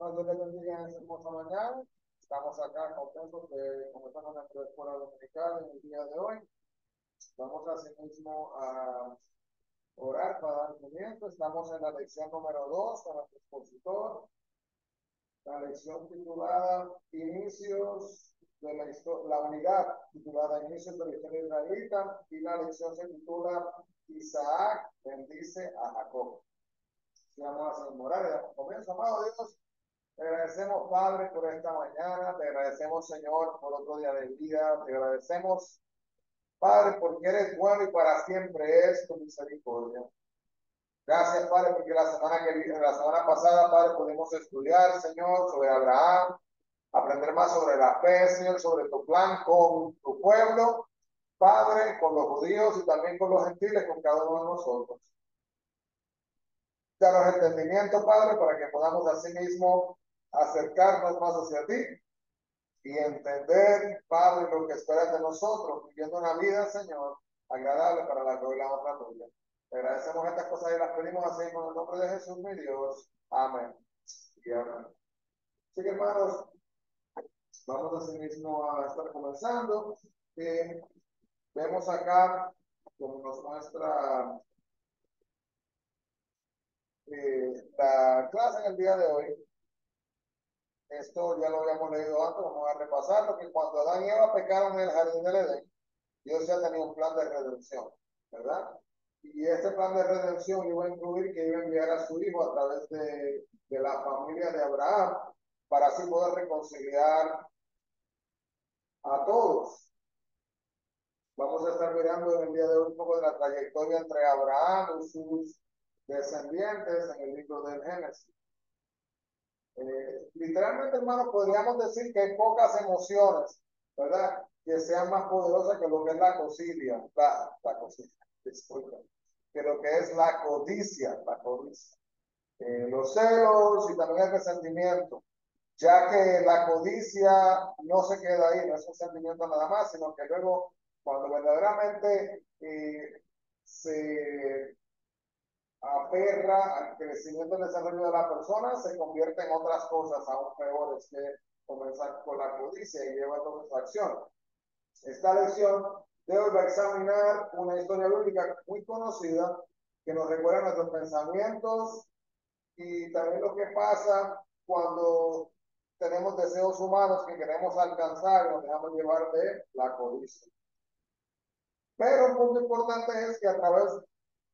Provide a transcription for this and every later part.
Cuando te bendiga en esta hermosa mañana, estamos acá contentos de comenzar con nuestra escuela dominical en el día de hoy. Vamos asimismo a orar para dar comienzo. Estamos en la lección número 2 con nuestro expositor, la lección titulada Inicios de la unidad titulada Inicios de la historia israelita, y la lección se titula Isaac bendice a Jacob. Si vamos a hacer morar, comienzo, amado Dios. Te agradecemos, Padre, por esta mañana. Te agradecemos, Señor, por otro día de vida. Te agradecemos, Padre, porque eres bueno y para siempre es tu misericordia. Gracias, Padre, porque la semana pasada, Padre, pudimos estudiar, Señor, sobre Abraham, aprender más sobre la fe, Señor, sobre tu plan con tu pueblo, Padre, con los judíos y también con los gentiles, con cada uno de nosotros. Danos entendimiento, Padre, para que podamos así mismo acercarnos más hacia ti y entender, Padre, lo que esperas de nosotros, viviendo una vida, Señor, agradable para la gloria y la honra tuya. Te agradecemos estas cosas y las pedimos así en el nombre de Jesús, mi Dios. Amén. Y amén. Así que, hermanos, vamos así mismo a estar comenzando. Vemos acá, como nos muestra la clase en el día de hoy. Esto ya lo habíamos leído antes, vamos a repasarlo, que cuando Adán y Eva pecaron en el jardín del Edén, Dios ya tenía un plan de redención, ¿verdad? Y este plan de redención iba a incluir que iba a enviar a su hijo a través de la familia de Abraham para así poder reconciliar a todos. Vamos a estar mirando en el día de hoy un poco de la trayectoria entre Abraham y sus descendientes en el libro del Génesis. Literalmente, hermano, podríamos decir que hay pocas emociones, ¿verdad? Que sean más poderosas que lo que es la codicia, disculpa, que lo que es la codicia, los celos y también el resentimiento, ya que la codicia no se queda ahí, no es un sentimiento nada más, sino que luego, cuando verdaderamente se aferra al crecimiento y desarrollo de la persona, se convierte en otras cosas aún peores que comenzar con la codicia y lleva toda su acción. Esta lección de hoy va a examinar una historia bíblica muy conocida que nos recuerda nuestros pensamientos y también lo que pasa cuando tenemos deseos humanos que queremos alcanzar y nos dejamos llevar de la codicia. Pero un punto importante es que a través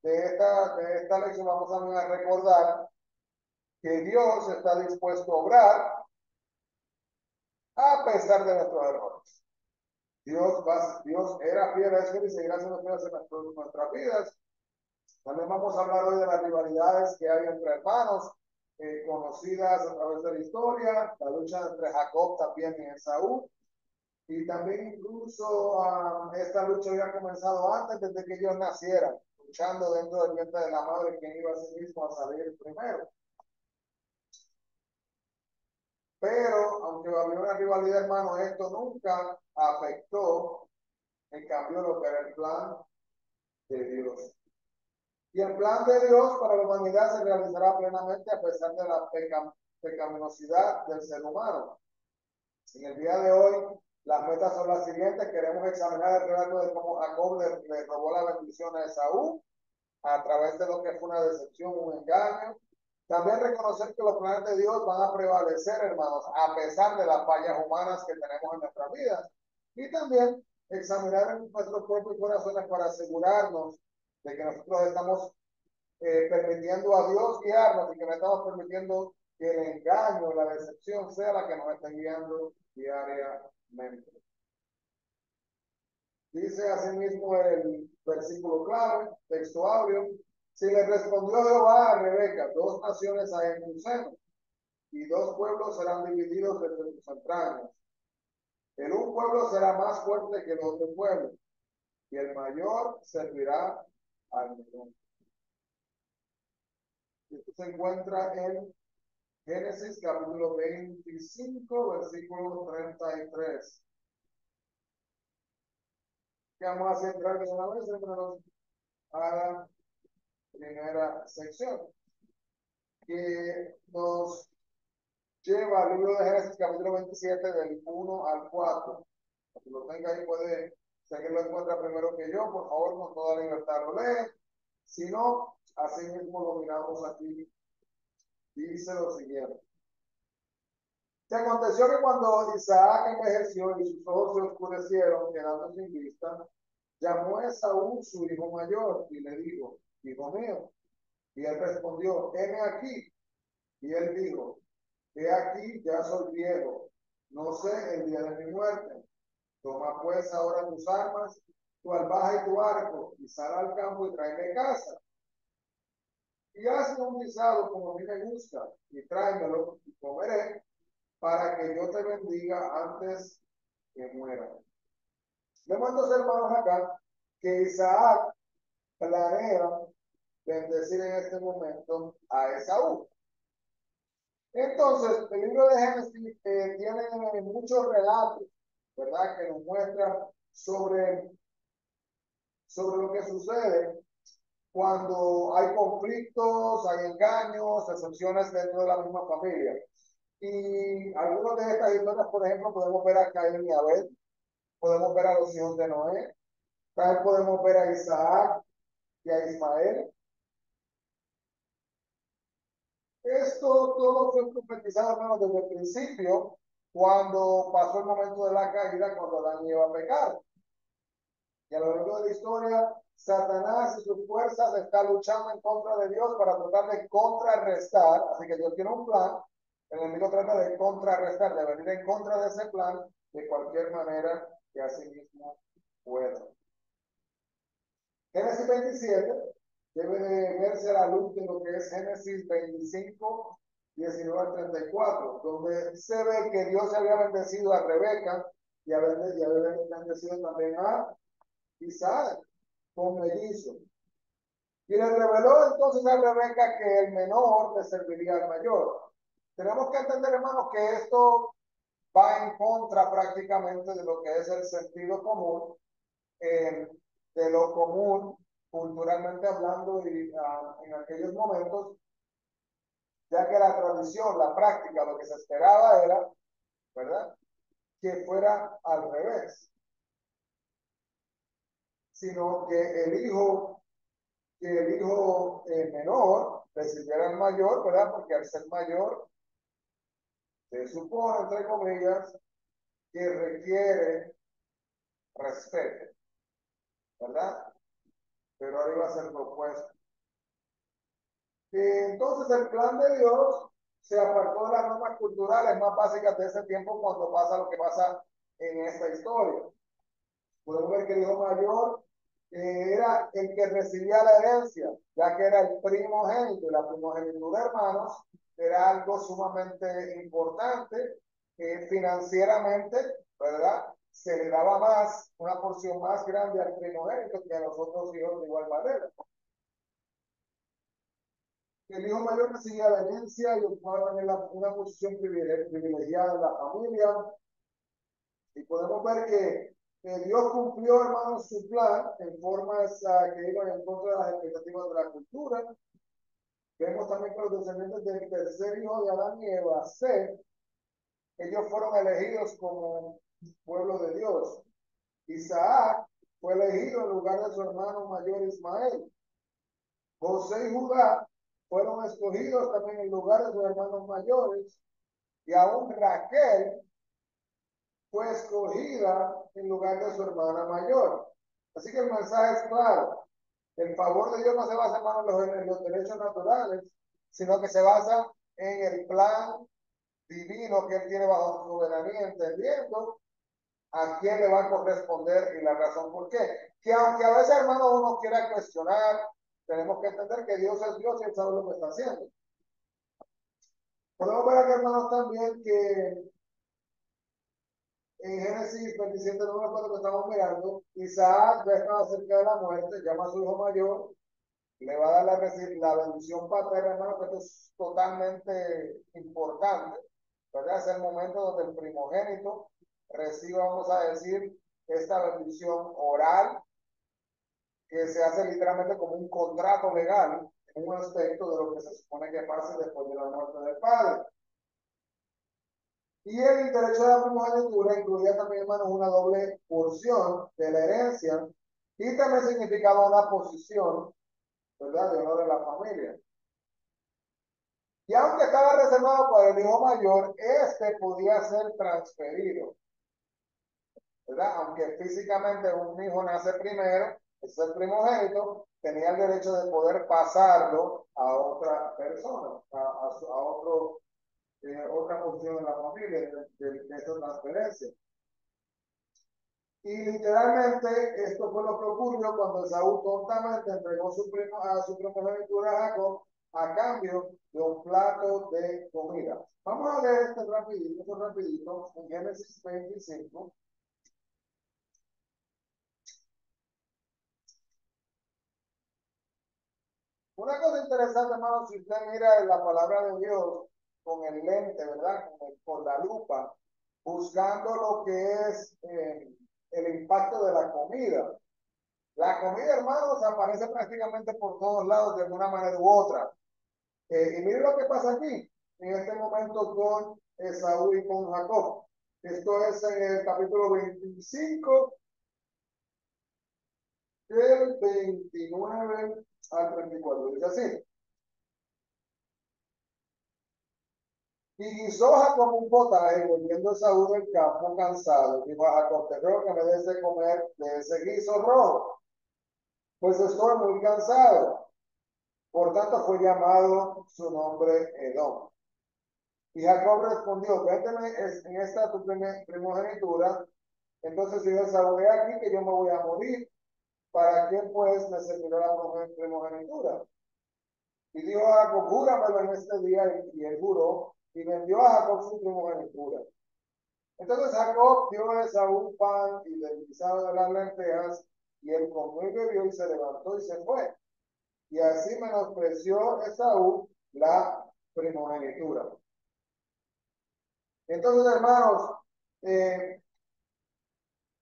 de esta lección vamos a recordar que Dios está dispuesto a obrar a pesar de nuestros errores. Dios era fiel a eso y seguirá siendo fiel en nuestras vidas. También vamos a hablar hoy de las rivalidades que hay entre hermanos, conocidas a través de la historia, la lucha entre Jacob también y Esaú. Y también incluso esta lucha había comenzado antes, desde que ellos nacieran, luchando dentro del vientre de la madre, quien iba a sí mismo a salir primero. Pero, aunque había una rivalidad, hermano, esto nunca afectó en cambio lo que era el plan de Dios. Y el plan de Dios para la humanidad se realizará plenamente a pesar de la pecaminosidad del ser humano. En el día de hoy, las metas son las siguientes. Queremos examinar el relato de cómo Jacob le robó la bendición a Esaú a través de lo que fue una decepción, un engaño. También reconocer que los planes de Dios van a prevalecer, hermanos, a pesar de las fallas humanas que tenemos en nuestras vidas. Y también examinar nuestros propios corazones para asegurarnos de que nosotros estamos permitiendo a Dios guiarnos y que no estamos permitiendo que el engaño, la decepción sea la que nos esté guiando diariamente. Dice asimismo el versículo clave, texto áureo: si le respondió Jehová a Rebeca, dos naciones hay en tu seno, y dos pueblos serán divididos entre tus entrañas. El un pueblo será más fuerte que el otro pueblo, y el mayor servirá al menor. Esto se encuentra en Génesis capítulo 25, versículo 33. Que vamos a centrar de una vez, hermanos, a la primera sección, que nos lleva al libro de Génesis capítulo 27 del 1 al 4. Si lo tenga ahí puede, sé que lo encuentra primero que yo, por favor, con toda libertad lo lee. Si no, así mismo lo miramos aquí. Dice lo siguiente. Se aconteció que cuando Isaac envejeció y sus ojos se oscurecieron, quedando sin vista, llamó a Esaú, su hijo mayor, y le dijo, hijo mío. Y él respondió, heme aquí. Y él dijo, he aquí, ya soy viejo, no sé el día de mi muerte. Toma pues ahora tus armas, tu albahaca y tu arco, y sal al campo y tráeme casa. Y hazme un guisado como a mí me gusta, y tráemelo, y comeré, para que yo te bendiga antes que muera. Vemos entonces, hermanos, acá que Isaac planea bendecir en este momento a Esaú. Entonces, el libro de Génesis tiene muchos relatos, ¿verdad?, que nos muestran sobre lo que sucede cuando hay conflictos, hay engaños, excepciones dentro de la misma familia. Y algunas de estas historias, por ejemplo, podemos ver a Caín y Abel, podemos ver a los hijos de Noé, también podemos ver a Isaac y a Ismael. Esto todo fue profetizado, hermanos, desde el principio, cuando pasó el momento de la caída, cuando Adán y Eva pecaron. Y a lo largo de la historia, Satanás y sus fuerzas están luchando en contra de Dios para tratar de contrarrestar. Así que Dios tiene un plan, el enemigo trata de contrarrestar, de venir en contra de ese plan de cualquier manera que así mismo pueda. Génesis 27 debe de verse a la luz de lo que es Génesis 25, 19 al 34, donde se ve que Dios había bendecido a Rebeca y había bendecido también a Isaac con mellizos. Y le reveló entonces a Rebeca que el menor le serviría al mayor. Tenemos que entender, hermanos, que esto va en contra prácticamente de lo que es el sentido común, de lo común culturalmente hablando y en aquellos momentos, ya que la tradición, la práctica, lo que se esperaba era, ¿verdad?, que fuera al revés, sino que el hijo menor recibiera al mayor, ¿verdad? Porque al ser mayor, se supone, entre comillas, que requiere respeto, ¿verdad? Pero ahora iba a ser propuesto. Entonces el plan de Dios se apartó de las normas culturales más básicas de ese tiempo cuando pasa lo que pasa en esta historia. Podemos ver que el hijo mayor era el que recibía la herencia, ya que era el primogénito, y la primogenitura de hermanos era algo sumamente importante, financieramente, ¿verdad? Se le daba más, una porción más grande al primogénito que a los otros hijos de igual manera. El hijo mayor recibía la herencia y ocupaba también una posición privilegiada en la familia. Y podemos ver que Dios cumplió, hermanos, su plan en formas que iban en contra de las expectativas de la cultura. Vemos también que los descendientes del tercer hijo de Adán y Eva, Seth, ellos fueron elegidos como pueblo de Dios. Isaac fue elegido en lugar de su hermano mayor Ismael. José y Judá fueron escogidos también en lugar de sus hermanos mayores. Y aún Raquel fue escogida en lugar de su hermana mayor. Así que el mensaje es claro. El favor de Dios no se basa, hermano, en los derechos naturales, sino que se basa en el plan divino que Él tiene bajo su soberanía, entendiendo a quién le va a corresponder y la razón por qué. Que aunque a veces, hermano, uno quiera cuestionar, tenemos que entender que Dios es Dios y Él sabe lo que está haciendo. Podemos ver aquí, hermanos, también que en Génesis 27, no cuando que estamos mirando, Isaac ya estaba cerca de la muerte, llama a su hijo mayor, le va a dar la bendición paterna, hermano, que esto es totalmente importante, ¿verdad? Es el momento donde el primogénito recibe, vamos a decir, esta bendición oral, que se hace literalmente como un contrato legal en un aspecto de lo que se supone que pase después de la muerte del padre. Y el derecho de la primogenitura incluía también, hermanos, una doble porción de la herencia y también significaba una posición, ¿verdad?, de honor de la familia. Y aunque estaba reservado para el hijo mayor, este podía ser transferido, ¿verdad? Aunque físicamente un hijo nace primero, es el primogénito, tenía el derecho de poder pasarlo a otra persona, a otra función de la familia, de esta transferencia. Y literalmente esto fue lo que ocurrió cuando Esaú tontamente entregó a su primogenitura a Jacob a cambio de un plato de comida. Vamos a leer esto rapidito, en Génesis 25. Una cosa interesante, hermano, si usted mira la palabra de Dios con el lente, ¿verdad? Con la lupa, buscando lo que es el impacto de la comida. La comida, hermanos, aparece prácticamente por todos lados de alguna manera u otra. Y miren lo que pasa aquí, en este momento con Esaú y con Jacob. Esto es en el capítulo 25, del 29 al 34. Dice así. Y guisó Jacob un potaje, volviendo Esaú del campo cansado. Dijo a Jacob, te ruego que me des de comer de ese guiso rojo, pues estoy muy cansado. Por tanto fue llamado su nombre Edom. Y Jacob respondió, véndeme en esta tu primogenitura. Entonces dijo Esaú, he aquí que yo me voy a morir. ¿Para qué pues me servirá la primogenitura? Y dijo a Jacob, júramelo en este día. Y él juró y vendió a Jacob su primogenitura. Entonces Jacob dio a Esaú pan y del guisado de las lentejas, y él comió y bebió y se levantó y se fue. Y así menospreció Esaú la primogenitura. Entonces, hermanos,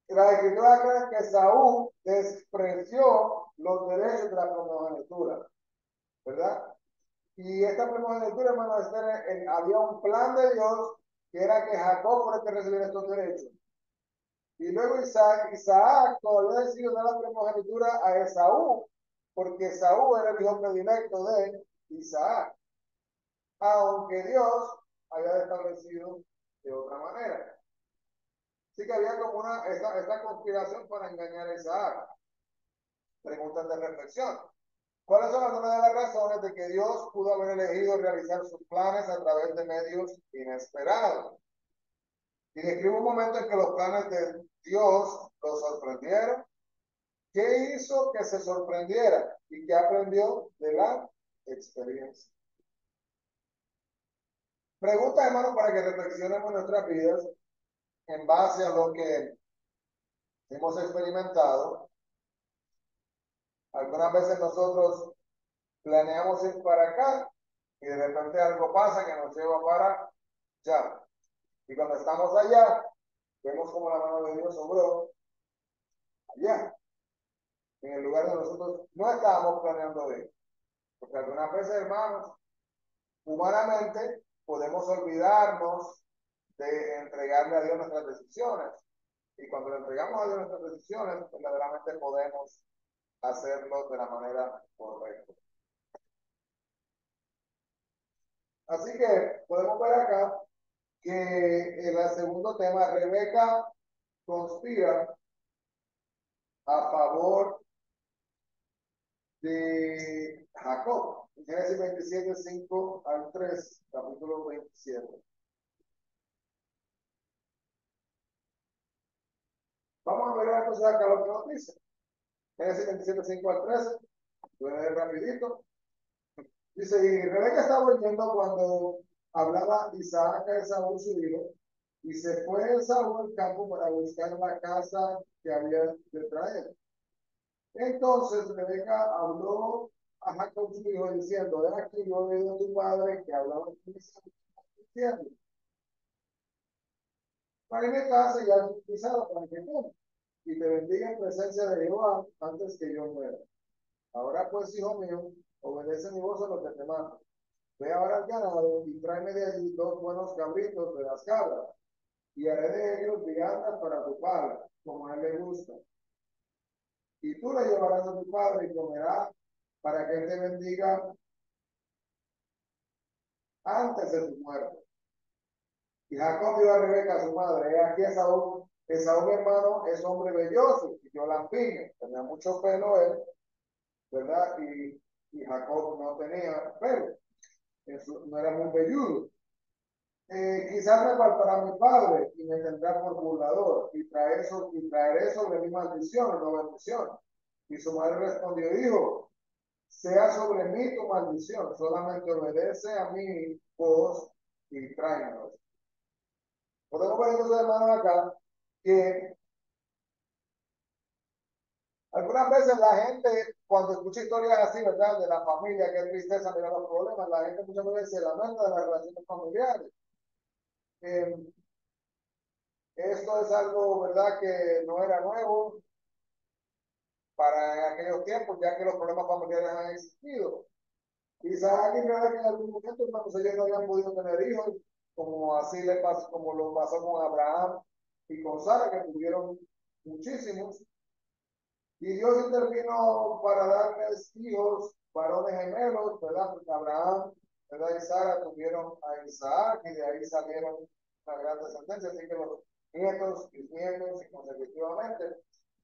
la escritura cree que Saúl despreció los derechos de la primogenitura, ¿verdad? Y esta primogenitura, hermano, había un plan de Dios que era que Jacob fuera el que recibiera estos derechos. Y luego Isaac todavía decidió dar la primogenitura a Esaú, porque Esaú era el hijo predilecto de Isaac, aunque Dios había establecido de otra manera. Así que había como esta conspiración para engañar a Isaac. Preguntas de reflexión. ¿Cuáles son algunas de las razones de que Dios pudo haber elegido realizar sus planes a través de medios inesperados? Y describe un momento en que los planes de Dios lo sorprendieron. ¿Qué hizo que se sorprendiera? ¿Y qué aprendió de la experiencia? Pregunta, hermano, para que reflexionemos nuestras vidas en base a lo que hemos experimentado. Algunas veces nosotros planeamos ir para acá y de repente algo pasa que nos lleva para allá. Y cuando estamos allá, vemos como la mano de Dios obró allá, en el lugar donde nosotros no estábamos planeando ir. Porque algunas veces, hermanos, humanamente podemos olvidarnos de entregarle a Dios nuestras decisiones. Y cuando le entregamos a Dios nuestras decisiones, verdaderamente podemos hacerlo de la manera correcta. Así que podemos ver acá que en el segundo tema, Rebeca conspira a favor de Jacob. Génesis 27, 5 al 3, capítulo 27. Vamos a ver entonces acá lo que nos dice. Génesis 27, 5 al 13. Voy a leer rapidito. Dice, y Rebeca estaba oyendo cuando hablaba Isaac a Esaú su hijo, y se fue Esaú al campo para buscar la casa que había de traer. Entonces Rebeca habló a Jacob su hijo diciendo, he aquí yo he oído a tu padre que hablaba diciendo, para mi casa ya es pisada para que coma, y te bendiga en presencia de Jehová antes que yo muera. Ahora pues, hijo mío, obedece mi voz a lo que te mando. ve ahora al ganado y tráeme de allí dos buenos cabritos de las cabras, y haré de ellos viandas para tu padre, como a él le gusta. Y tú le llevarás a tu padre y comerá para que él te bendiga antes de su muerte. Y Jacob dijo a Rebeca, su madre, he aquí Esaú mi hermano es hombre velloso y yo lampiño, tenía mucho pelo él, ¿verdad? Y Jacob no tenía pelo, no era muy velludo. Quizás me faltará mi padre y me tendrá por burlador y traeré sobre mi maldición, no bendición. Y su madre respondió, hijo, sea sobre mí tu maldición, solamente obedece a mi voz y tráenos. Podemos ver entonces, hermanos, acá que algunas veces la gente, cuando escucha historias así, ¿verdad? De la familia, qué tristeza, mira los problemas, la gente muchas veces se lamenta de las relaciones familiares. Eh, Esto es algo, ¿verdad?, que no era nuevo para aquellos tiempos, ya que los problemas familiares han existido. Quizás aquí que en algún momento, cuando ellos no habían podido tener hijos, como así le pasó, como lo pasó con Abraham y con Sara, que tuvieron muchísimos. Y Dios intervino para darles hijos, varones gemelos, ¿verdad? Porque Abraham, ¿verdad? Y Sara tuvieron a Isaac y de ahí salieron una gran descendencia. Así que los nietos y nietos y consecutivamente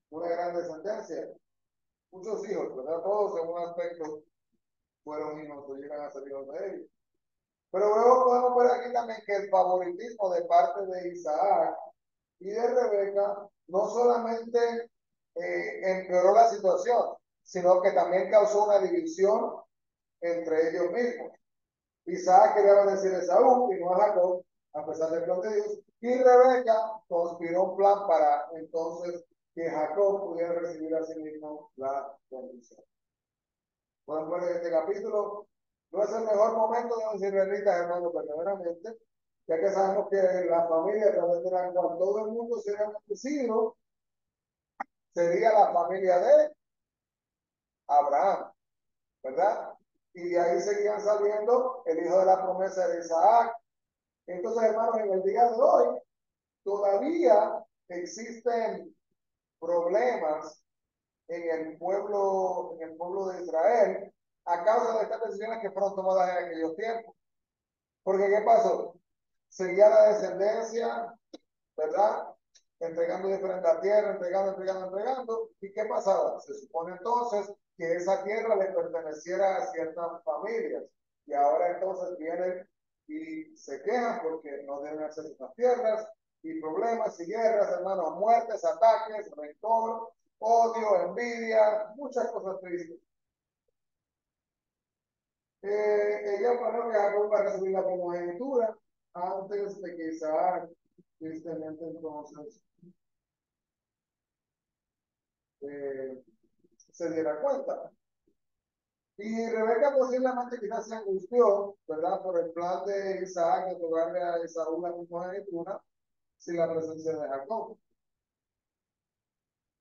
una gran descendencia. Muchos hijos, ¿verdad? Todos en un aspecto fueron hijos o llegan a ser hijos de ellos. Pero luego podemos ver aquí también que el favoritismo de parte de Isaac y de Rebeca no solamente empeoró la situación, sino que también causó una división entre ellos mismos. Isaac quería bendecir a Esaú y no a Jacob, a pesar del plan de Dios, y Rebeca conspiró un plan para entonces que Jacob pudiera recibir a sí mismo la bendición. Pueden ver en este capítulo, no es el mejor momento de los israelitas, hermanos, verdaderamente, ya que sabemos que la familia a través de la cual todo el mundo sería bendecido sería la familia de Abraham, ¿verdad? Y de ahí seguían saliendo el hijo de la promesa de Isaac. Entonces, hermanos, en el día de hoy todavía existen problemas en el pueblo de Israel, a causa de estas decisiones que fueron tomadas en aquellos tiempos. Porque, ¿qué pasó? Seguía la descendencia, ¿verdad? Entregando diferentes tierras, entregando. ¿Y qué pasaba? Se supone entonces que esa tierra le perteneciera a ciertas familias. Y ahora entonces vienen y se quejan porque no deben hacer esas tierras, y problemas y guerras, hermanos, muertes, ataques, rencor, odio, envidia, muchas cosas tristes. Ella planeó que Jacob va a recibir la primogenitura antes de que Isaac, tristemente entonces, eh, se diera cuenta. Y Rebeca posiblemente quizás se angustió, ¿verdad?, por el plan de Isaac de otorgarle a Esaú la primogenitura sin la presencia de Jacob.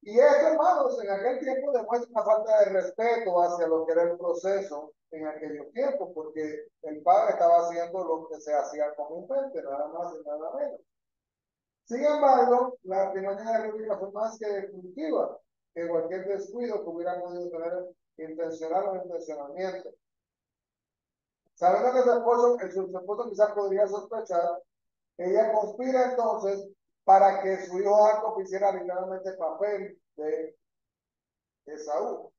Y esto, hermanos, en aquel tiempo demuestra una falta de respeto hacia lo que era el proceso en aquellos tiempos, porque el padre estaba haciendo lo que se hacía comúnmente, nada más y nada menos. Sin embargo, la primera de Rebeca fue más que definitiva que cualquier descuido que hubiera podido tener intencional o intencionalmente. Sabiendo que su esposo quizás podría sospechar, ella conspira entonces para que su hijo Jacob hiciera literalmente papel de Esaú.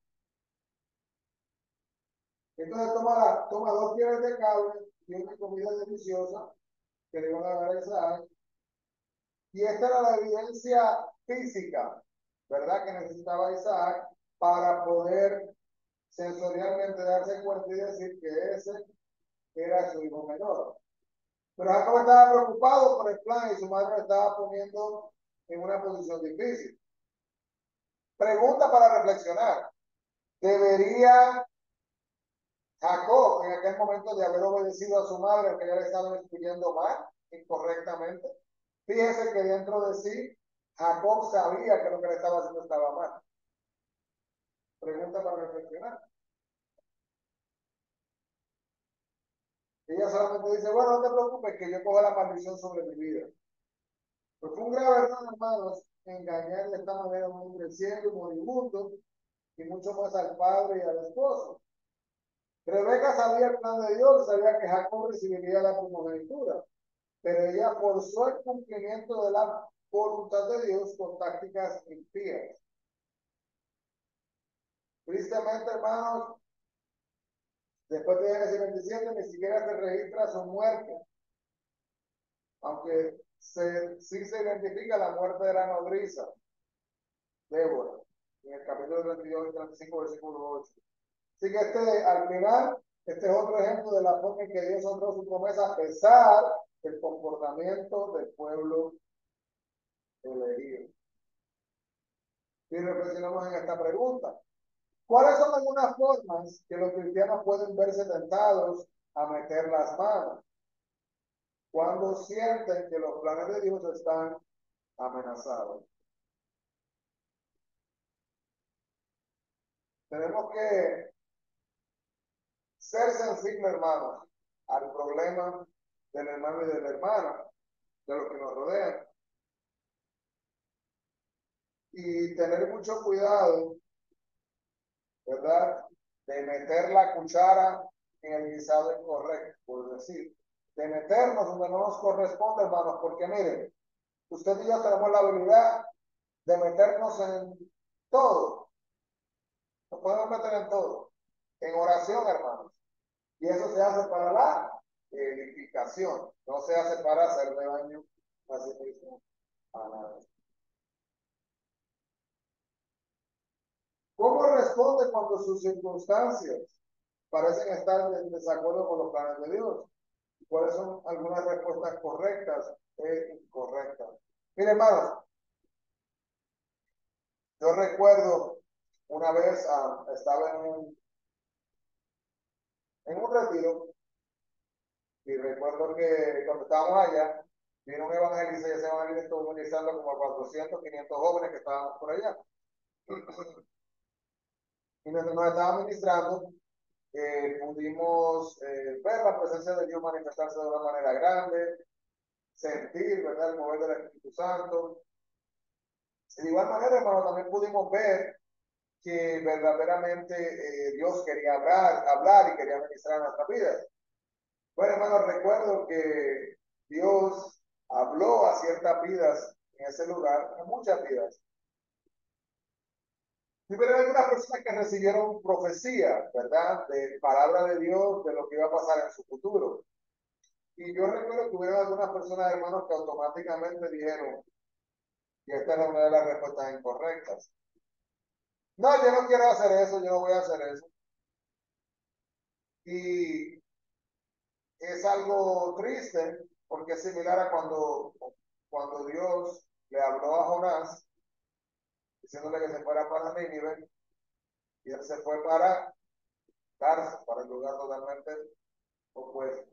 Entonces toma dos pieles de cabra y una comida deliciosa que le van a dar a Isaac. Y esta era la evidencia física, ¿verdad?, que necesitaba Isaac para poder sensorialmente darse cuenta y decir que ese era su hijo menor. Pero Jacob estaba preocupado por el plan y su madre lo estaba poniendo en una posición difícil. Pregunta para reflexionar. ¿Debería Jacob en aquel momento de haber obedecido a su madre, que ya le estaba instruyendo mal, incorrectamente? Fíjese que dentro de sí, Jacob sabía que lo que le estaba haciendo estaba mal. Pregunta para reflexionar. Ella solamente dice, bueno, no te preocupes que yo cojo la maldición sobre mi vida. Pues fue un grave error, hermanos, engañar de esta manera a un hombre ciego y moribundo, y mucho más al padre y al esposo. Rebeca sabía el plan de Dios, sabía que Jacob recibiría la primogenitura, pero ella forzó el cumplimiento de la voluntad de Dios con tácticas impías. Tristemente, hermanos, después de Génesis 27, ni siquiera se registra su muerte, aunque sí se identifica la muerte de la nodriza, Débora, en el capítulo 32 y 35, versículo 8. Así que al final, este es otro ejemplo de la forma en que Dios honró su promesa a pesar del comportamiento del pueblo elegido. Y reflexionamos en esta pregunta. ¿Cuáles son algunas formas que los cristianos pueden verse tentados a meter las manos cuando sienten que los planes de Dios están amenazados? Tenemos que ser sensibles, hermanos, al problema del hermano y de la hermana, de los que nos rodean, y tener mucho cuidado, ¿verdad?, de meter la cuchara en el guisado incorrecto, por decir, de meternos donde no nos corresponde, hermanos, porque miren, usted y yo tenemos la habilidad de meternos en todo, nos podemos meter en todo, en oración, hermanos, y eso se hace para la edificación, no se hace para hacerle daño a sí mismo, a nadie. ¿Cómo responde cuando sus circunstancias parecen estar en desacuerdo con los planes de Dios? ¿Cuáles son algunas respuestas correctas e incorrectas? Miren, hermanos, yo recuerdo una vez estaba en un retiro y recuerdo que cuando estábamos allá, vino un evangelista y ese evangelista estuvo evangelizando como a 400, 500 jóvenes que estábamos por allá. Y mientras nos estaba ministrando, pudimos ver la presencia de Dios manifestarse de una manera grande, sentir, ¿verdad?, el mover del Espíritu Santo. De igual manera, hermano, también pudimos ver que verdaderamente Dios quería hablar y quería ministrar en nuestras vidas. Bueno, hermano, recuerdo que Dios habló a ciertas vidas en ese lugar, a muchas vidas. Y hubo algunas personas que recibieron profecía, ¿verdad?, de palabra de Dios, de lo que iba a pasar en su futuro. Y yo recuerdo que hubo algunas personas, hermanos, que automáticamente dijeron, y esta es una de las respuestas incorrectas: no, yo no quiero hacer eso, yo no voy a hacer eso. Y es algo triste, porque es similar a cuando Dios le habló a Jonás, diciéndole que se fuera para Nínive, y él se fue para Tarso, para el lugar totalmente opuesto.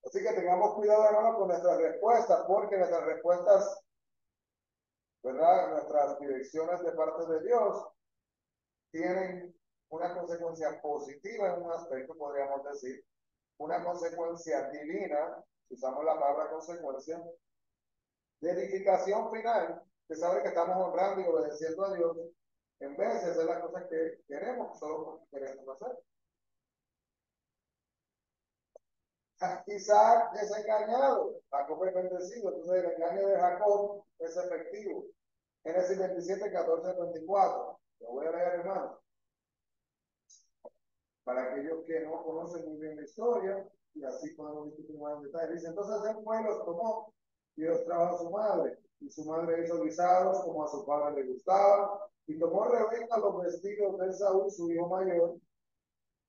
Así que tengamos cuidado, hermano, con nuestras respuestas, porque nuestras respuestas, ¿verdad?, nuestras direcciones de parte de Dios tienen una consecuencia positiva en un aspecto, podríamos decir, una consecuencia divina, si usamos la palabra consecuencia, de edificación final, de saber que estamos honrando y obedeciendo a Dios, en vez de hacer las cosas que queremos, solo porque queremos hacer. Isaac es engañado, Jacob es bendecido, entonces el engaño de Jacob es efectivo. Génesis 27, 14, 24. Lo voy a leer, hermano, para aquellos que no conocen muy bien la historia, y así podemos discutir más en detalle. Dice, entonces él fue y los tomó y los trajo a su madre, y su madre hizo guisados como a su padre le gustaba, y tomó Rebeca los vestidos de Saúl, su hijo mayor,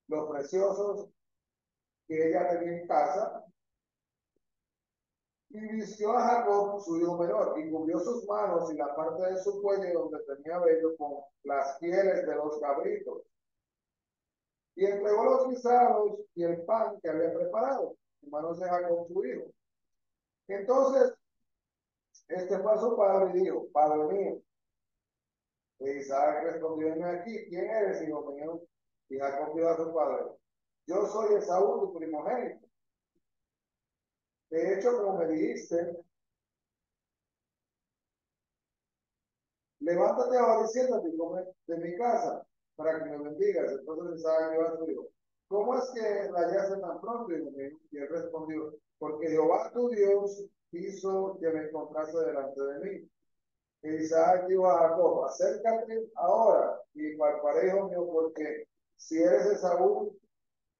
los preciosos que ella tenía en casa, y vistió a Jacob, su hijo menor, y cubrió sus manos y la parte de su cuello donde tenía vello con las pieles de los cabritos, y entregó los guisados y el pan que había preparado en manos de Jacob, su hijo. Entonces, este fue a su padre y dijo, padre mío. Y Isaac respondió, aquí, ¿quién eres, hijo mío? Y Jacob dijo a su padre, yo soy Esaú, tu primogénito. De hecho, como me dijiste, levántate ahora y siéntate y come de mi casa para que me bendigas. Entonces Isaac dijo a su hijo, ¿cómo es que la hallaste tan pronto? Y él respondió, porque Jehová tu Dios hizo que me encontrase delante de mí. Y Isaac dijo a Jacob, acércate ahora y palparé, hijo mío, porque si eres Esaú,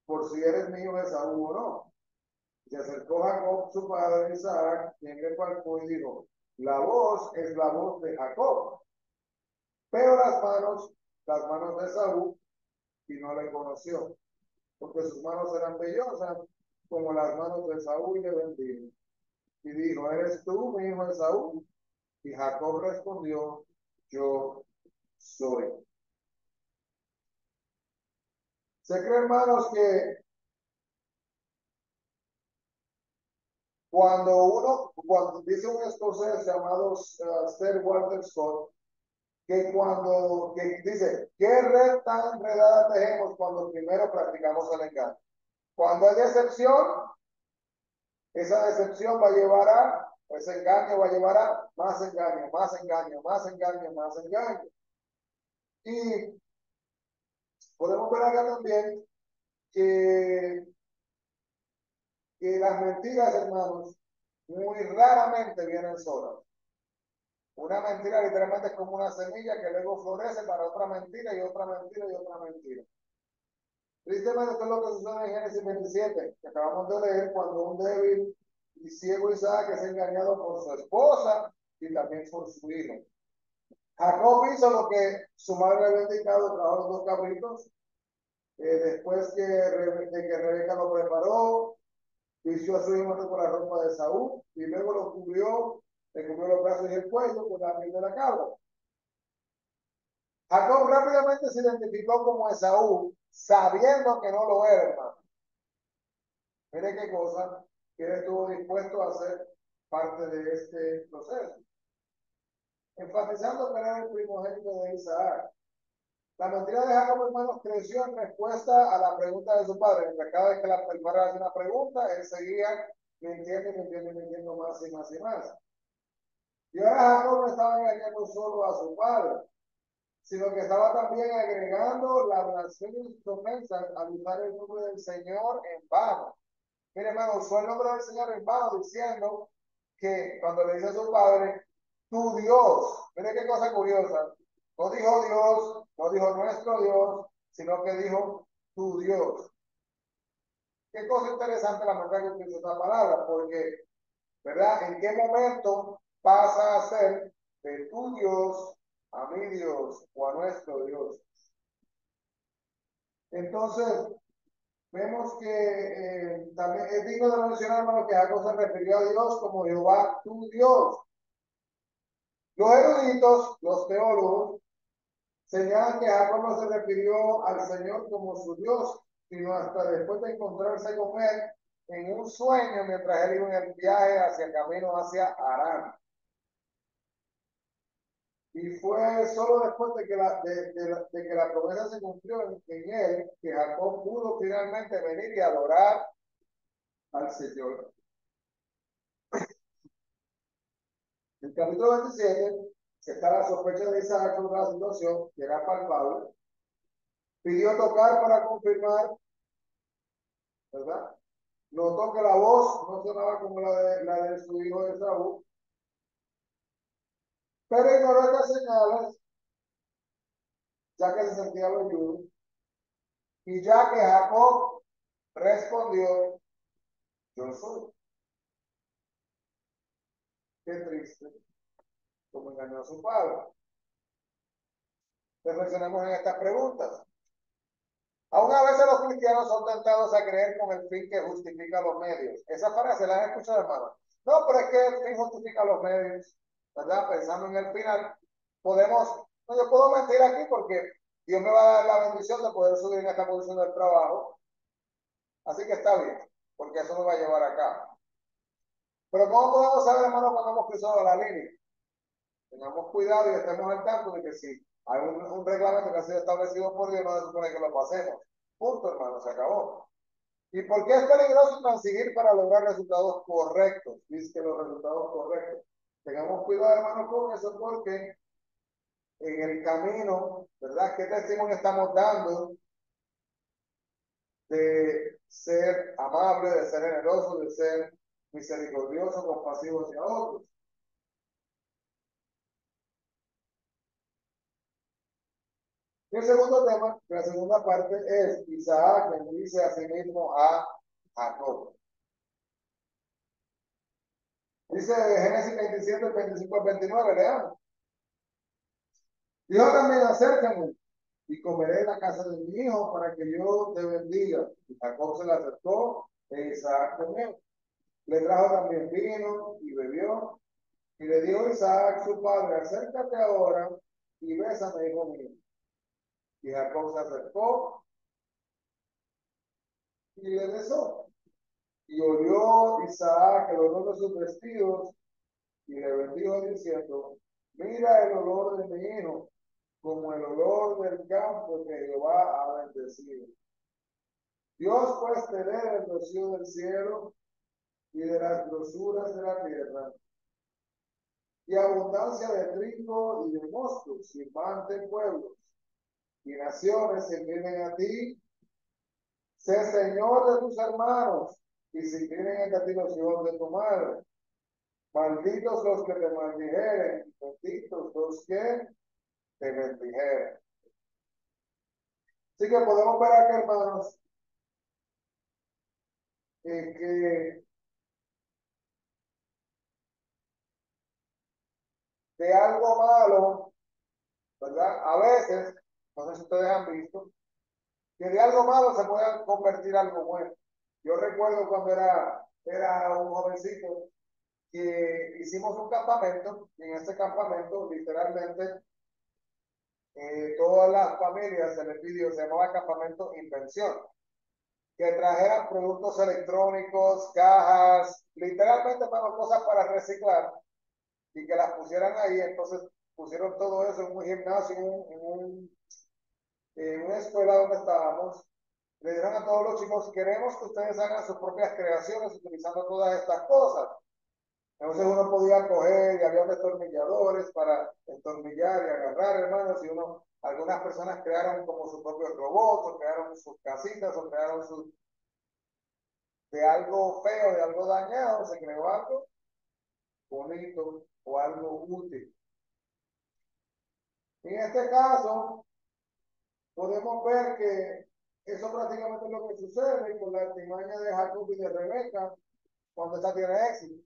por si eres mío Esaú o no. Se acercó Jacob, su padre Isaac, quien le palpó y dijo, la voz es la voz de Jacob, pero las manos de Esaú, y no le conoció, porque sus manos eran vellosas, como las manos de Esaú, y le bendijo. Y dijo, ¿eres tú, mi hijo Esaú? Y Jacob respondió, yo soy. Se cree, hermanos, que cuando dice un escocés llamado Sir Walter Scott, que dice, ¿qué red tan enredada tejemos cuando primero practicamos el engaño? Cuando hay decepción, esa decepción va a llevar a, ese engaño va a llevar a más engaño, más engaño, más engaño, más engaño. Y podemos ver acá también que, que las mentiras, hermanos, muy raramente vienen solas. Una mentira literalmente es como una semilla que luego florece para otra mentira y otra mentira y otra mentira. Tristemente, esto es lo que sucede en Génesis 27, que acabamos de leer, cuando un débil y ciego Isaac es engañado por su esposa y también por su hijo. Jacob hizo lo que su madre había indicado, trajo los dos cabritos, después de que Rebeca lo preparó, vistió a su hijo con la ropa de Saúl y luego lo cubrió, le cubrió los brazos y el cuello con la piel de la cabra. Jacob rápidamente se identificó como Esaú, sabiendo que no lo era, hermano. Mire qué cosa, que él estuvo dispuesto a hacer parte de este proceso. Enfatizando que era el primogénito de Isaac. La mentira de Jacob, hermanos, creció en respuesta a la pregunta de su padre. Mientras cada vez que el padre hacía una pregunta, él seguía mintiendo y mintiendo y mintiendo más y más y más. Y ahora Jacob no estaba engañando solo a su padre, sino que estaba también agregando la blasfemia y sus ofensas al usar el nombre del Señor en vano. Mire, hermano, usó el nombre del Señor en vano diciendo que cuando le dice a su padre, tu Dios, mire qué cosa curiosa, no dijo Dios, no dijo nuestro Dios, sino que dijo tu Dios. Qué cosa interesante la manera que utiliza esta palabra, porque, ¿verdad? ¿En qué momento pasa a ser de tu Dios a mi Dios o a nuestro Dios? Entonces, vemos que también es digno de mencionar, hermano, que Jacob se refirió a Dios como Jehová, tu Dios. Los eruditos, los teólogos, señalan que Jacob no se refirió al Señor como su Dios, sino hasta después de encontrarse con él en un sueño mientras él iba en el viaje hacia el camino hacia Arán. Y fue solo después de que la promesa se cumplió en él que Jacob pudo finalmente venir y adorar al Señor. En el capítulo 27 está la sospecha de Isaac contra la situación, que era palpable. Pidió tocar para confirmar, ¿verdad? Notó que la voz no sonaba como la de su hijo de Saúl, pero ignoró estas señales, ya que se sentía velludo. Y ya que Jacob respondió, yo soy. Qué triste, como engañó a su padre. Reflexionemos en estas preguntas. Aún a veces los cristianos son tentados a creer con el fin que justifica los medios. Esa frase la han escuchado, hermano. No, pero es que el fin justifica los medios, ¿verdad? Pensando en el final, no, yo puedo mentir aquí porque Dios me va a dar la bendición de poder subir en esta posición del trabajo. Así que está bien, porque eso me va a llevar acá. Pero ¿cómo podemos saber, hermano, cuando hemos cruzado la línea? Tengamos cuidado y estemos al tanto de que si hay un reglamento que ha sido establecido por Dios, no se supone que lo pasemos. Punto, hermano, se acabó. ¿Y por qué es peligroso transigir para lograr resultados correctos? Dice que los resultados correctos. Tengamos cuidado, hermano, con eso porque en el camino, ¿verdad? ¿Qué testimonio estamos dando de ser amable, de ser generoso, de ser misericordioso, compasivo hacia otros? Y el segundo tema, la segunda parte es Isaac, que dice a sí mismo a Jacob. Dice Génesis 27, 25 al 29, leamos. Dijo también, acércame y comeré en la casa de mi hijo para que yo te bendiga. Y Jacob se le acercó e Isaac comió. Le trajo también vino y bebió. Y le dijo Isaac, su padre, acércate ahora y bésame, hijo mío. Y Jacob se acercó y le besó. Y olió Isaac el olor de sus vestidos y le bendijo diciendo, mira el olor de mi hijo, como el olor del campo que Jehová ha bendecido. Dios pues te dé el rocío del cielo y de las grosuras de la tierra, y abundancia de trigo y de mostos, y mante pueblos, y naciones se inclinen a ti. Sé señor de tus hermanos, y se inclinen a ti los hijos de tu madre. Malditos los que te maldijeren, y benditos los que te bendijeren. Así que podemos ver aquí, hermanos, que de algo malo, ¿verdad? A veces, no sé si ustedes han visto, que de algo malo se puede convertir en algo bueno. Yo recuerdo cuando era un jovencito que hicimos un campamento y en ese campamento literalmente todas las familias se les pidió, se llamaba campamento invención, que trajeran productos electrónicos, cajas, literalmente para cosas para reciclar y que las pusieran ahí. Entonces pusieron todo eso en un gimnasio, en una escuela donde estábamos. Le dijeron a todos los chicos, queremos que ustedes hagan sus propias creaciones utilizando todas estas cosas. Entonces uno podía coger y había destornilladores para destornillar y agarrar, hermanos, y algunas personas crearon como sus propios robots, o crearon sus casitas, o crearon de algo feo, de algo dañado, se creó algo bonito o algo útil. En este caso, podemos ver que eso prácticamente es lo que sucede con la artimaña de Jacob y de Rebeca cuando esta tiene éxito.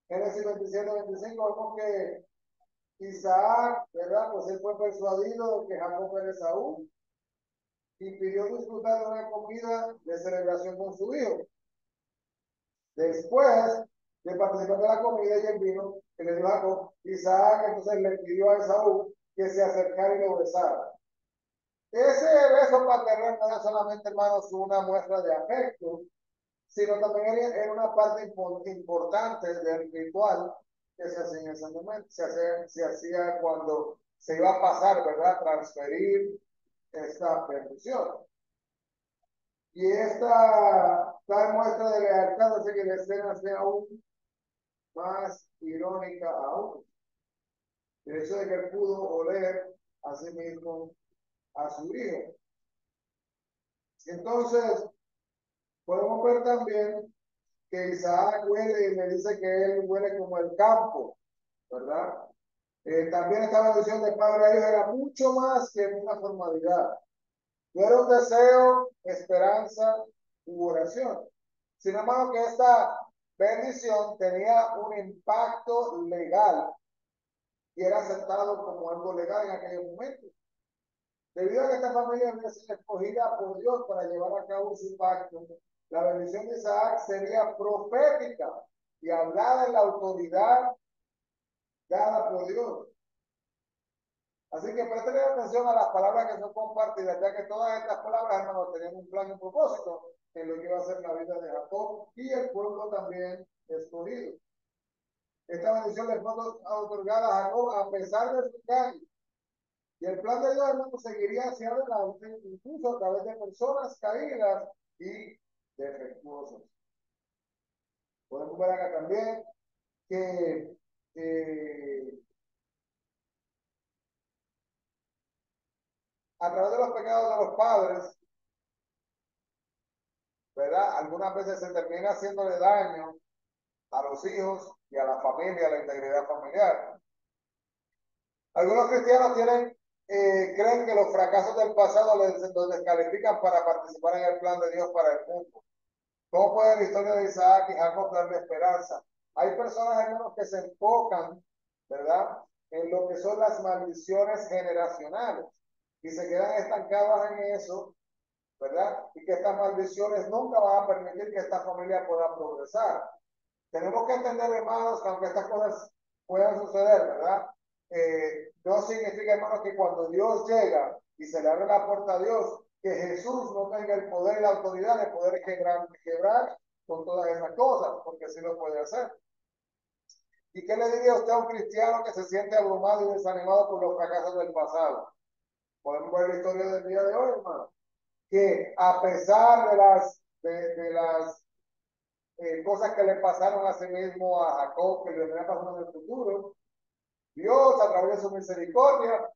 Génesis 27, 25, vemos que Isaac, ¿verdad? Pues él fue persuadido de que Jacob era Esaú y pidió disfrutar de una comida de celebración con su hijo. Después de participar de la comida y el vino, que le dio Jacob, Isaac entonces le pidió a Esaú que se acercara y lo besara. Ese beso paternal no era solamente, hermanos, una muestra de afecto, sino también era una parte importante del ritual que se hacía en ese momento, se hacía cuando se iba a pasar, ¿verdad? Transferir esta bendición. Y esta tal muestra de lealtad hace que la escena sea aún más irónica aún. El hecho de que él pudo oler a sí mismo a su hijo. Entonces, podemos ver también que Isaac huele y me dice que él huele como el campo, ¿verdad? También esta bendición de padre a hijo era mucho más que una formalidad. No era un deseo, esperanza u oración. Sin embargo, que esta bendición tenía un impacto legal y era aceptado como algo legal en aquel momento. Debido a que esta familia había sido escogida por Dios para llevar a cabo su pacto, la bendición de Isaac sería profética y hablada en la autoridad dada por Dios. Así que presten atención a las palabras que son compartidas, ya que todas estas palabras, hermanos, tenían un plan y un propósito en lo que iba a ser la vida de Jacob y el pueblo también escogido. Esta bendición le fue otorgada a Jacob a pesar de su engaño. Y el plan de Dios, hermanos, seguiría hacia adelante, incluso a través de personas caídas y defectuosos. Podemos ver acá también que a través de los pecados de los padres, ¿verdad? Algunas veces se termina haciéndole daño a los hijos y a la familia, a la integridad familiar. Algunos cristianos creen que los fracasos del pasado los descalifican para participar en el plan de Dios para el mundo. ¿Cómo puede la historia de Isaac y Jacob darle esperanza? Hay personas, hermanos, que se enfocan, ¿verdad?, en lo que son las maldiciones generacionales y se quedan estancadas en eso, ¿verdad? Y que estas maldiciones nunca van a permitir que esta familia pueda progresar. Tenemos que entender, hermanos, que aunque estas cosas puedan suceder, ¿verdad? No significa, hermanos, que cuando Dios llega y se le abre la puerta a Dios, que Jesús no tenga el poder y la autoridad de poder quebrar con todas esas cosas, porque sí lo puede hacer. ¿Y qué le diría usted a un cristiano que se siente abrumado y desanimado por los fracasos del pasado? Podemos ver la historia del día de hoy, hermano, que a pesar de las cosas que le pasaron a sí mismo a Jacob, que le vendrán pasando en el futuro, Dios, a través de su misericordia,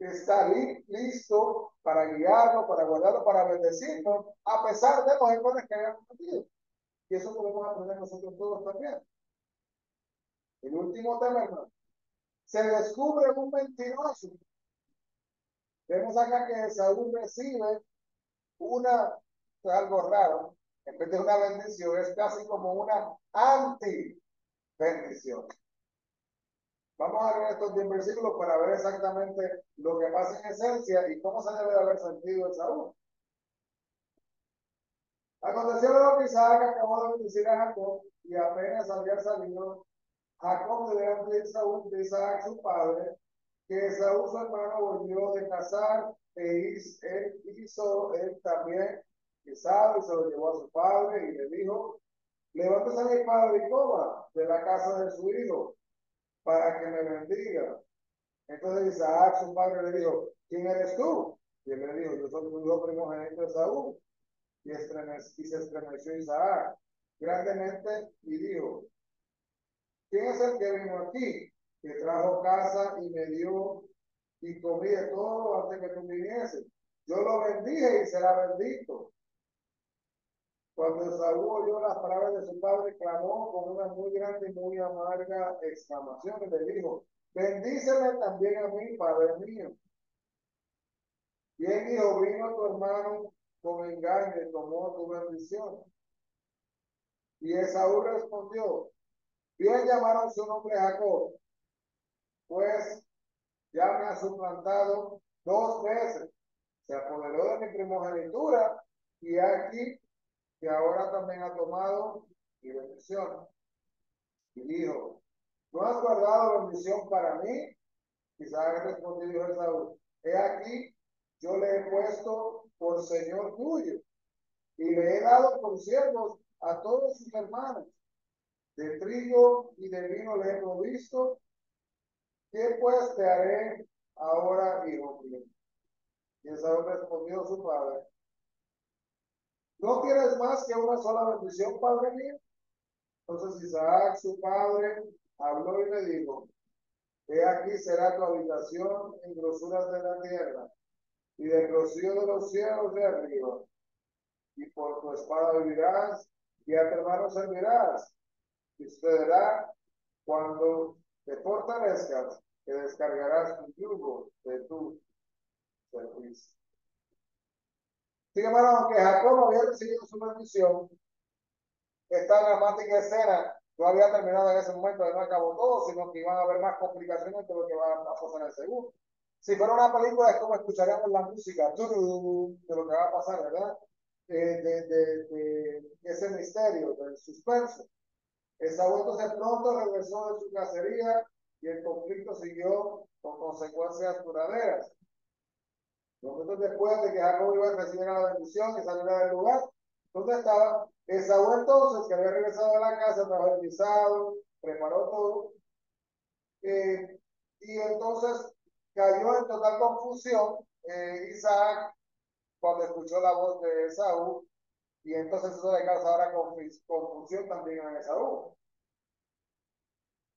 está listo para guiarnos, para guardarnos, para bendecirnos, a pesar de los errores que hayamos cometido. Y eso podemos aprender nosotros todos también. El último tema, hermano. Se descubre un mentiroso. Vemos acá que Saúl recibe algo raro, en vez de una bendición, es casi como una anti-bendición. Vamos a leer estos 10 versículos para ver exactamente lo que pasa en esencia y cómo se debe de haber sentido en Saúl. Aconteció luego que Isaac acabó de bendecir a Jacob y apenas había salido Jacob de delante de Saúl, de Isaac su padre, que Saúl su hermano volvió de cazar él hizo él también Isaac y se lo llevó a su padre y le dijo: levántese a mi padre y coma de la casa de su hijo para que me bendiga. Entonces Isaac, su padre, le dijo: ¿quién eres tú? Y él le dijo: yo soy tu hijo primogénito de Saúl. Y se estremeció Isaac grandemente y dijo: ¿quién es el que vino aquí, que trajo casa y me dio y comí de todo antes que tú vinieses? Yo lo bendije y será bendito. Cuando Saúl oyó las palabras de su padre, clamó con una muy grande y muy amarga exclamación y le dijo: bendíceme también a mí, padre mío. Bien, hijo, vino tu hermano con engaño y tomó tu bendición. Y Esaú respondió: bien llamaron su nombre Jacob, pues ya me ha suplantado 2 veces. Se apoderó de mi primogenitura y aquí que ahora también ha tomado mi bendición. Y dijo: ¿no has guardado bendición para mí? Isaac respondió y dijo a Esaú: he aquí, yo le he puesto por señor tuyo y le he dado por siervos a todos sus hermanos. De trigo y de vino le he provisto. ¿Qué pues te haré ahora, hijo mío? Y Esaú respondió a su padre: ¿no tienes más que una sola bendición, padre mío? Entonces Isaac, su padre, habló y le dijo: he aquí será tu habitación en grosuras de la tierra y del rocío de los cielos de arriba. Y por tu espada vivirás y a tu hermano servirás. Y sucederá cuando te fortalezcas que descargarás tu yugo de tu servicio. Sin embargo, aunque Jacob había recibido su bendición, esta dramática escena no había terminado en ese momento, no acabó todo, sino que iban a haber más complicaciones de lo que va a pasar en el segundo. Si fuera una película, es como escucharíamos la música de lo que va a pasar, ¿verdad? De ese misterio, del suspenso. Esaú entonces pronto regresó de su cacería y el conflicto siguió con consecuencias duraderas. Momentos después de que Jacob iba a recibir la bendición y saliera del lugar, ¿dónde estaba? Esaú entonces, que había regresado a la casa, trabajó el guisado, preparó todo, y entonces cayó en total confusión Isaac cuando escuchó la voz de Esaú, y entonces eso le causa ahora confusión también a Esaú.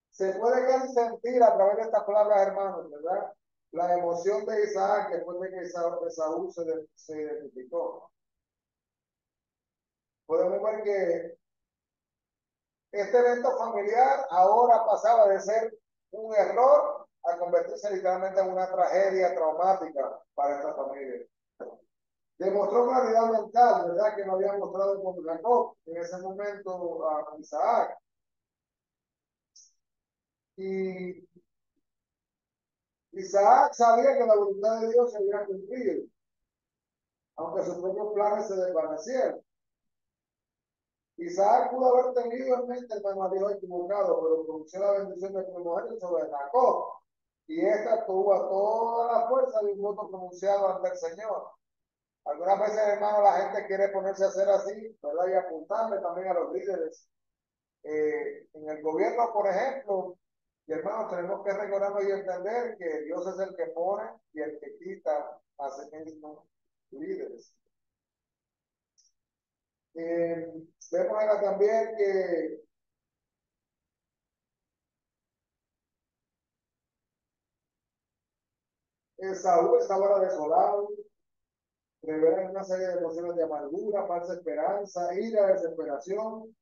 Se puede casi sentir a través de estas palabras, hermanos, ¿verdad? La emoción de Isaac después de que Esaú se identificó. Podemos ver que este evento familiar ahora pasaba de ser un error a convertirse literalmente en una tragedia traumática para esta familia. Demostró claridad mental, ¿verdad? Que no había mostrado con Jacob en ese momento a Isaac. Y Isaac sabía que la voluntad de Dios se había cumplido, aunque sus propios planes se desvanecieron. Isaac pudo haber tenido en mente, hermano, a Dios equivocado, pero pronunció la bendición de primogénito sobre Jacob. Y esta tuvo a toda la fuerza de un voto pronunciado ante el Señor. Algunas veces, hermano, la gente quiere ponerse a hacer así, ¿verdad? Y apuntarle también a los líderes. En el gobierno, por ejemplo, y hermanos, tenemos que recordarnos y entender que Dios es el que pone y el que quita a sí mismo líderes. Vemos acá también que Saúl estaba ahora desolado, revela una serie de emociones de amargura, falsa esperanza, ira, desesperación.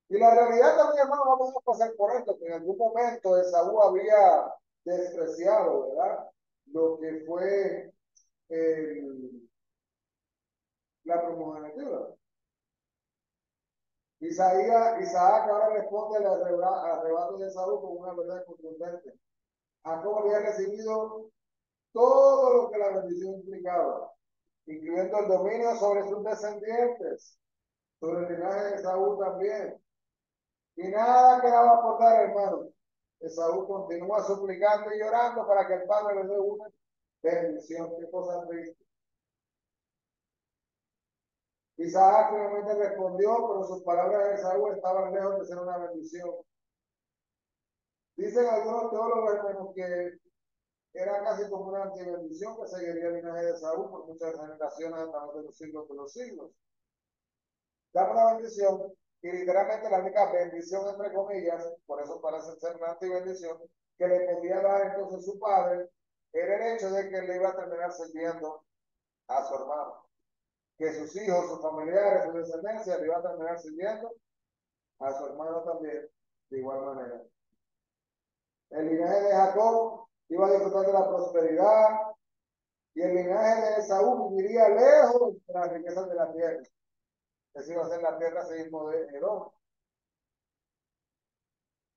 Y la realidad también, hermano, no podemos pasar por esto, que en algún momento Esaú había despreciado, ¿verdad? Lo que fue la primogenitura. Isaac ahora responde al arrebato de Esaú con una verdad contundente. Jacob había recibido todo lo que la bendición implicaba, incluyendo el dominio sobre sus descendientes, sobre el linaje de Esaú también. Y nada quedaba por dar, hermano. Esaú continúa suplicando y llorando para que el Padre le dé una bendición. Qué cosa triste. Isaac finalmente respondió, pero sus palabras de Esaú estaban lejos de ser una bendición. Dicen algunos teólogos, hermanos, que era casi como una antibendición que seguiría el linaje de Esaú por muchas generaciones a través de los siglos de los siglos. Daba una bendición y literalmente la única bendición, entre comillas, por eso parece ser una antibendición, que le podía dar entonces su padre, era el hecho de que le iba a terminar sirviendo a su hermano. Que sus hijos, sus familiares, su descendencia le iba a terminar sirviendo a su hermano también, de igual manera. El linaje de Jacob iba a disfrutar de la prosperidad y el linaje de Esaú viviría lejos de las riquezas de la tierra. Esa iba a ser la tierra así mismo de Edom,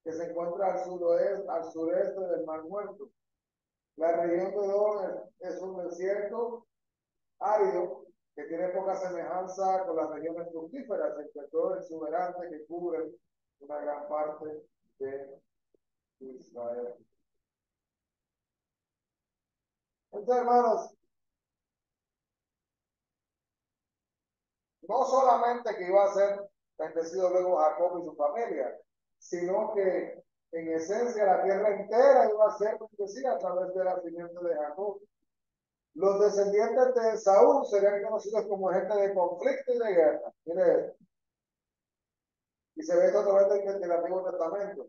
que se encuentra al sureste del Mar Muerto. La región de Edom es un desierto árido que tiene poca semejanza con las regiones fructíferas, todo exuberante que cubre una gran parte de Israel. Entonces, hermanos, no solamente que iba a ser bendecido luego Jacob y su familia, sino que en esencia la tierra entera iba a ser bendecida a través de la simiente de Jacob. Los descendientes de Saúl serían conocidos como gente de conflicto y de guerra. Mire, y se ve esto a través del Antiguo Testamento.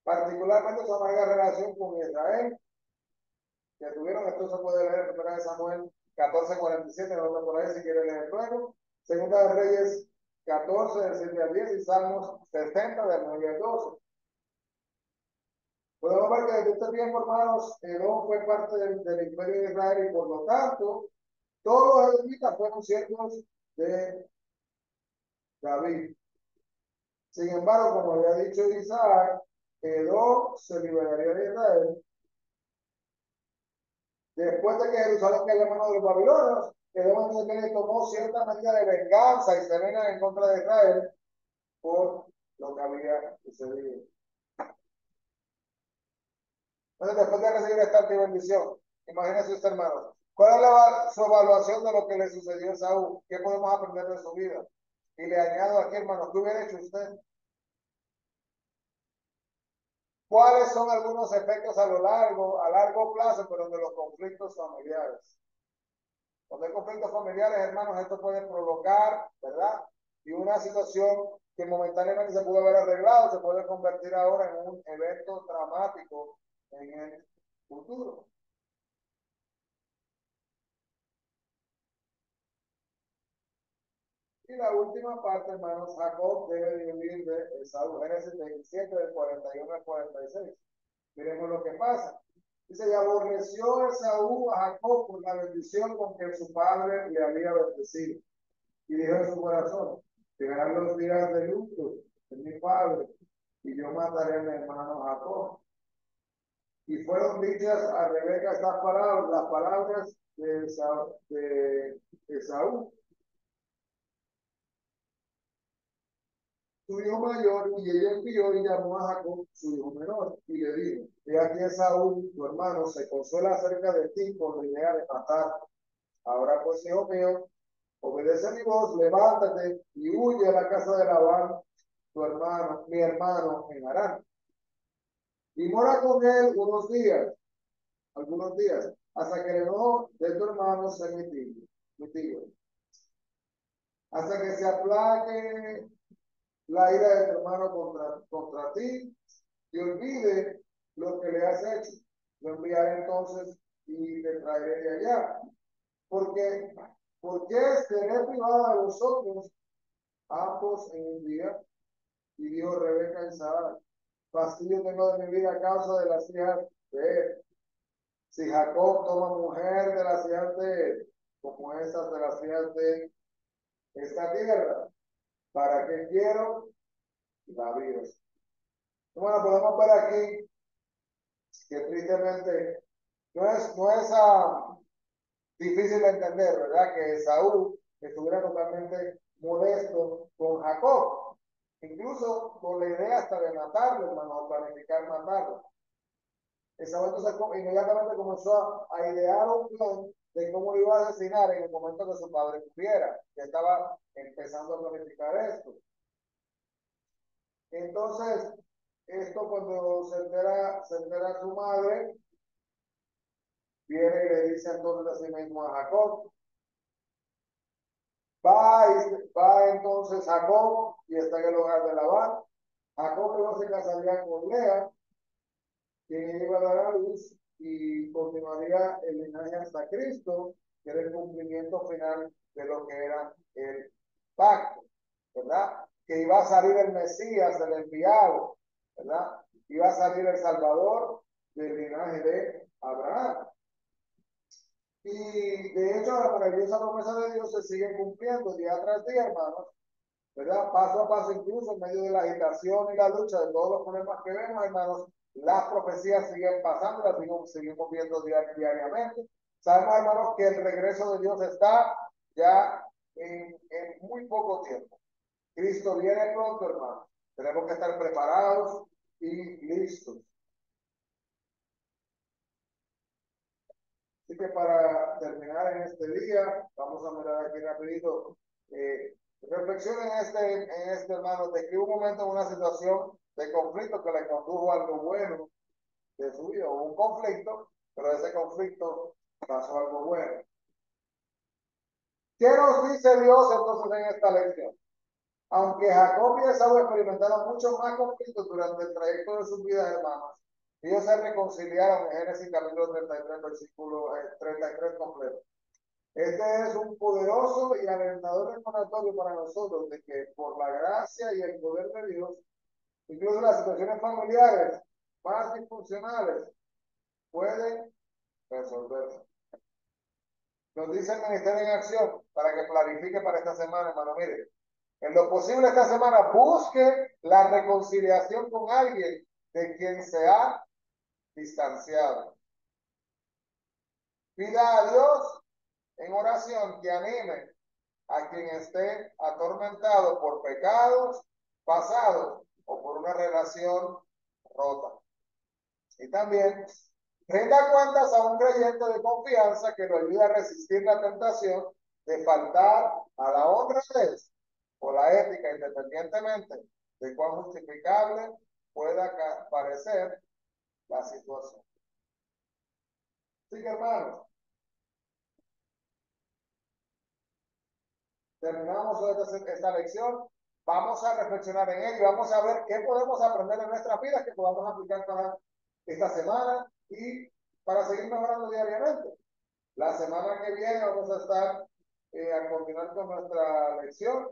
Particularmente su amarga relación con Israel, que tuvieron, esto se puede leer en 1 Samuel 14:47, no por ahí si quiere leer luego. Segunda de Reyes 14, del 7 al 10 y Salmos 60, del 9 al 12. Podemos ver que desde este tiempo, hermanos, Edom fue parte del imperio de Israel y por lo tanto, todos los edomitas fueron siervos de David. Sin embargo, como había dicho Isaac, Edom se liberaría de Israel después de que Jerusalén cayó en manos de los babilonios. Edom entonces tomó cierta medida de venganza y serena en contra de Israel por lo que había sucedido. Entonces, después de recibir esta bendición, imagínense usted, hermano, ¿cuál es su evaluación de lo que le sucedió a Saúl? ¿Qué podemos aprender de su vida? Y le añado aquí, hermano, ¿qué hubiera hecho usted? ¿Cuáles son algunos efectos a largo plazo, pero de los conflictos familiares? Cuando hay conflictos familiares, hermanos, esto puede provocar, ¿verdad? Y una situación que momentáneamente se pudo haber arreglado, se puede convertir ahora en un evento dramático en el futuro. Y la última parte, hermanos, Jacob debe dividir de Esaú. Génesis 27, del 41 al 46. Miremos lo que pasa. Dice, y aborreció Esaú a Jacob por la bendición con que su padre le había bendecido. Y dijo en su corazón, llegarán los días de luto de mi padre, y yo mataré a mi hermano Jacob. Y fueron dichas a Rebeca estas palabras, las palabras de Esaú, su hijo mayor, y ella envió y llamó a Jacob, su hijo menor, y le dijo, he aquí Esaú, tu hermano, se consuela acerca de ti con la idea de matar. Ahora pues, hijo mío, obedece mi voz, levántate y huye a la casa de Labán, tu hermano, mi hermano, en Harán. Y mora con él unos días, algunos días, hasta que el enojo de tu hermano se mitigue, hasta que se aplaque la ira de tu hermano contra ti y olvide lo que le has hecho. Lo enviaré entonces y te traeré de allá. Porque, porque seré privada de vosotros ambos en un día. Y dijo Rebeca en Sara, fastidio tengo de mi vida a causa de las hijas de él. Si Jacob toma mujer de las hijas de él, como esas de las hijas de esta tierra, ¿para qué quiero la vida? Bueno, podemos ver aquí que tristemente no es difícil de entender, ¿verdad? Que Saúl estuviera totalmente molesto con Jacob, incluso con la idea hasta de matarlo, hermano, planificar matarlo. Esaú entonces inmediatamente comenzó a idear un plan de cómo lo iba a asesinar en el momento que su padre muriera. Ya estaba empezando a planificar esto. Entonces, esto cuando se entera su madre, viene y le dice entonces a sí mismo a Jacob. Va entonces Jacob y está en el hogar de Labán. Jacob luego se casaría con Lea, quien iba a dar a luz y continuaría el linaje hasta Cristo, que era el cumplimiento final de lo que era el pacto, ¿verdad? Que iba a salir el Mesías, el enviado, ¿verdad? Iba a salir el Salvador del linaje de Abraham. Y de hecho, la maravillosa promesa de Dios se sigue cumpliendo día tras día, hermanos, ¿verdad? Paso a paso, incluso en medio de la agitación y la lucha de todos los problemas que vemos, hermanos, las profecías siguen pasando, las seguimos viendo diariamente. Sabemos, hermanos, que el regreso de Dios está ya en muy poco tiempo. Cristo viene pronto, hermanos. Tenemos que estar preparados y listos. Así que para terminar en este día, vamos a mirar aquí rapidito. Reflexión en este hermano, de que un momento en una situación de conflicto que le condujo a algo bueno de su vida, hubo un conflicto, pero de ese conflicto pasó algo bueno. ¿Qué nos dice Dios entonces en esta lección? Aunque Jacob y Esaú experimentaron muchos más conflictos durante el trayecto de sus vidas, hermanos, ellos se reconciliaron en Génesis capítulo 33, versículo 33 completo. Este es un poderoso y alentador recordatorio para nosotros de que por la gracia y el poder de Dios, incluso las situaciones familiares más disfuncionales pueden resolverse. Nos dice el Ministerio en Acción para que planifique para esta semana, hermano. Mire, en lo posible esta semana busque la reconciliación con alguien de quien se ha distanciado. Pida a Dios en oración que anime a quien esté atormentado por pecados pasados o por una relación rota. Y también rinda cuentas a un creyente de confianza que lo ayude a resistir la tentación de faltar a la honra de Dios o la ética, independientemente de cuán justificable pueda parecer la situación. Así que, hermanos, terminamos esta lección. Vamos a reflexionar en ello y vamos a ver qué podemos aprender en nuestras vidas que podamos aplicar para esta semana y para seguir mejorando diariamente. La semana que viene vamos a estar a continuar con nuestra lección.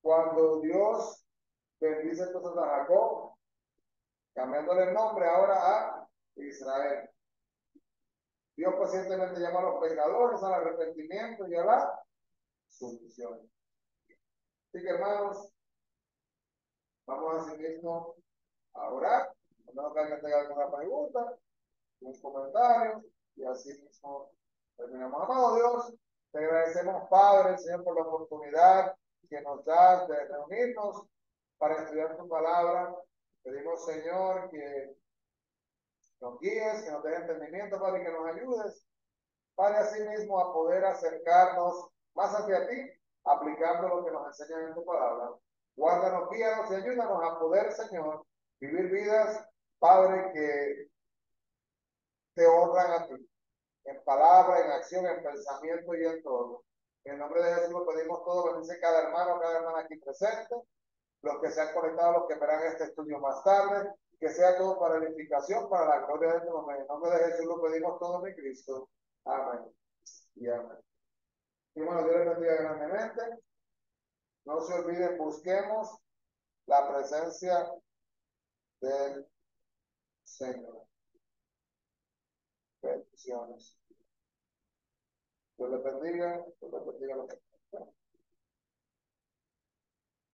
Cuando Dios bendice entonces a Jacob, cambiándole el nombre ahora a Israel. Dios pacientemente llama a los pecadores al arrepentimiento y a la sumisión. Así que, hermanos, vamos a mismo a orar. A menos que alguien tenga alguna pregunta, un comentario, y así mismo terminamos. Amado Dios, te agradecemos, Padre, Señor, por la oportunidad que nos das de reunirnos para estudiar tu palabra. Pedimos, Señor, que nos guíes, que nos des entendimiento, Padre, y que nos ayudes, Padre, así mismo a poder acercarnos más hacia ti, aplicando lo que nos enseñan en tu palabra. Guárdanos, guíanos y ayúdanos a poder, Señor, vivir vidas, Padre, que te honran a ti, en palabra, en acción, en pensamiento y en todo. En el nombre de Jesús lo pedimos todo, bendice cada hermano, cada hermana aquí presente, los que se han conectado, los que verán este estudio más tarde, que sea todo para edificación, para la gloria de tu nombre. En el nombre de Jesús lo pedimos todo, mi Cristo. Amén. Y amén. Y bueno, Dios les bendiga grandemente. No se olviden, busquemos la presencia del Señor. Bendiciones. Dios les bendiga. Dios les bendiga.